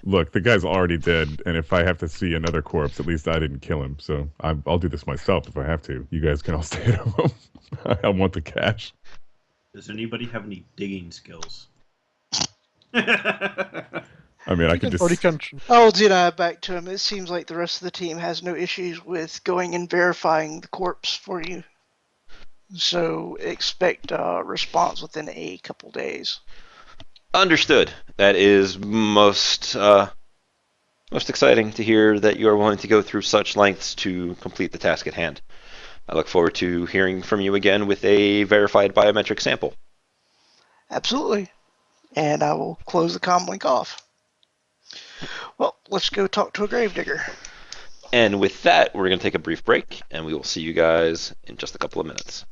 Look, the guy's already dead, and if I have to see another corpse, at least I didn't kill him. So I'll do this myself if I have to. You guys can all stay at home. I want the cash. Does anybody have any digging skills? I mean, I could For the just. country. I'll deny back to him. It seems like the rest of the team has no issues with going and verifying the corpse for you. So expect a response within a couple days. Understood. That is most exciting to hear that you are willing to go through such lengths to complete the task at hand. I look forward to hearing from you again with a verified biometric sample. Absolutely. And I will close the comm link off. Well, let's go talk to a gravedigger. And with that, we're going to take a brief break, and we will see you guys in just a couple of minutes.